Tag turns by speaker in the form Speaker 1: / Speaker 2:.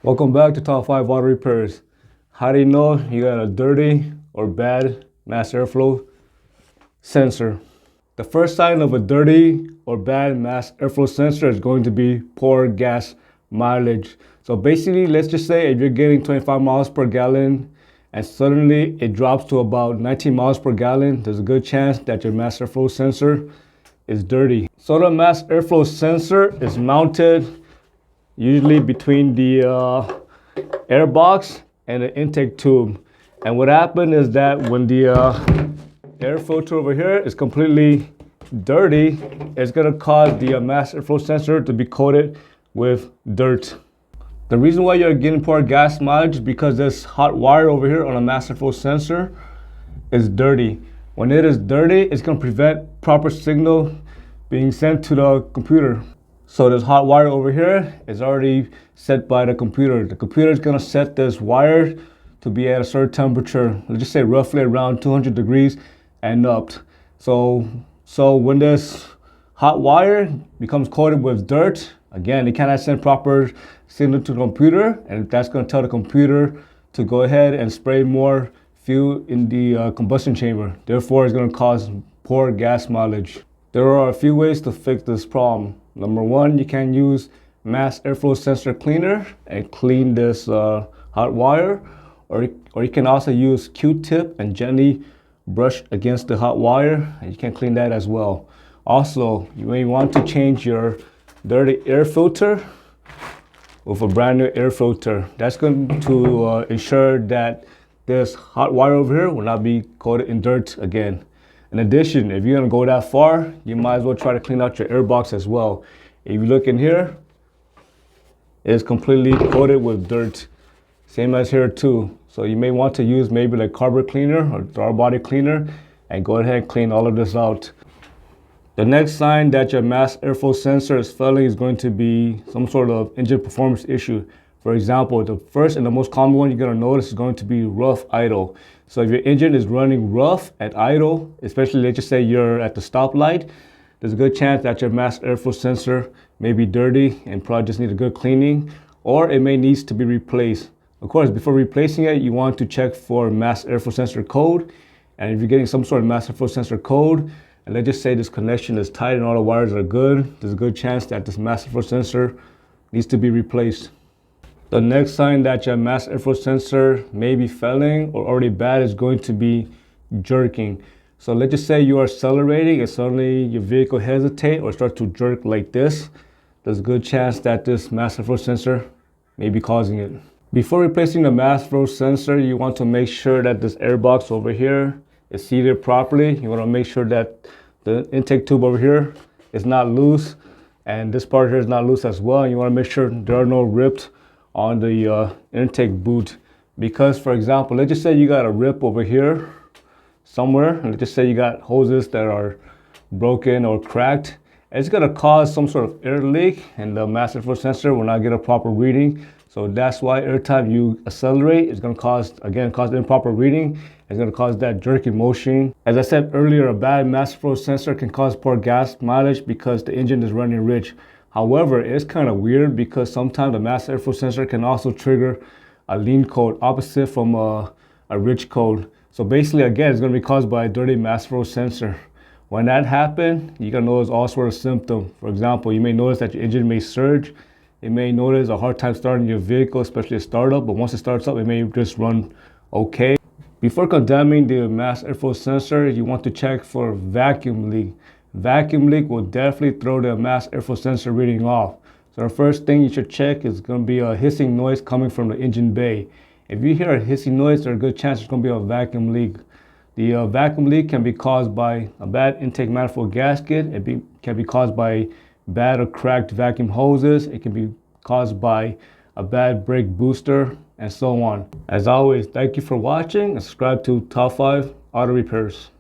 Speaker 1: Welcome back to Top 5 Auto Repairs. How do you know you got a dirty or bad mass airflow sensor? The first sign of a dirty or bad mass airflow sensor is going to be poor gas mileage. So basically, let's just say if you're getting 25 miles per gallon and suddenly it drops to about 19 miles per gallon, there's a good chance that your mass airflow sensor is dirty. So the mass airflow sensor is mounted usually between the air box and the intake tube. And what happened is that when the air filter over here is completely dirty, it's gonna cause the mass airflow sensor to be coated with dirt. The reason why you're getting poor gas mileage is because this hot wire over here on a mass airflow sensor is dirty. When it is dirty, it's gonna prevent proper signal being sent to the computer. So this hot wire over here is already set by the computer. The computer is gonna set this wire to be at a certain temperature. Let's just say roughly around 200 degrees and up. So when this hot wire becomes coated with dirt, again, it cannot send proper signal to the computer, and that's gonna tell the computer to go ahead and spray more fuel in the combustion chamber. Therefore, it's gonna cause poor gas mileage. There are a few ways to fix this problem. Number one, you can use mass airflow sensor cleaner and clean this hot wire, or you can also use Q-tip and gently brush against the hot wire, and you can clean that as well. Also, you may want to change your dirty air filter with a brand new air filter. That's going to ensure that this hot wire over here will not be coated in dirt again. In addition, if you're gonna go that far, you might as well try to clean out your air box as well. If you look in here, it's completely coated with dirt. Same as here too. So you may want to use maybe like carburetor cleaner or throttle body cleaner and go ahead and clean all of this out. The next sign that your mass airflow sensor is failing is going to be some sort of engine performance issue. For example, the first and the most common one you're gonna notice is going to be rough idle. So if your engine is running rough at idle, especially let's just say you're at the stoplight, there's a good chance that your mass airflow sensor may be dirty and probably just need a good cleaning, or it may need to be replaced. Of course, before replacing it, you want to check for mass airflow sensor code. And if you're getting some sort of mass airflow sensor code, and let's just say this connection is tight and all the wires are good, there's a good chance that this mass airflow sensor needs to be replaced. The next sign that your mass airflow sensor may be failing or already bad is going to be jerking. So let's just say you are accelerating and suddenly your vehicle hesitates or starts to jerk like this. There's a good chance that this mass airflow sensor may be causing it. Before replacing the mass airflow sensor, you want to make sure that this air box over here is seated properly. You want to make sure that the intake tube over here is not loose, and this part here is not loose as well. And you want to make sure there are no rips on the intake boot, because for example, let's just say you got a rip over here somewhere, and let's just say you got hoses that are broken or cracked. It's going to cause some sort of air leak, and the mass airflow sensor will not get a proper reading. So that's why every time you accelerate, it's going to cause improper reading. It's going to cause that jerky motion. As I said earlier, a bad mass airflow sensor can cause poor gas mileage because the engine is running rich. However, it's kind of weird because sometimes the mass airflow sensor can also trigger a lean code, opposite from a rich code. So basically, again, it's going to be caused by a dirty mass airflow sensor. When that happens, you can notice all sorts of symptoms. For example, you may notice that your engine may surge. You may notice a hard time starting your vehicle, especially a startup, but once it starts up, it may just run okay. Before condemning the mass airflow sensor, you want to check for vacuum leak. Vacuum leak will definitely throw the mass airflow sensor reading off. So the first thing you should check is going to be a hissing noise coming from the engine bay. If you hear a hissing noise, there's a good chance it's going to be a vacuum leak. The vacuum leak can be caused by a bad intake manifold gasket. It can be caused by bad or cracked vacuum hoses. It can be caused by a bad brake booster, and so on. As always, thank you for watching and subscribe to Top 5 Auto Repairs.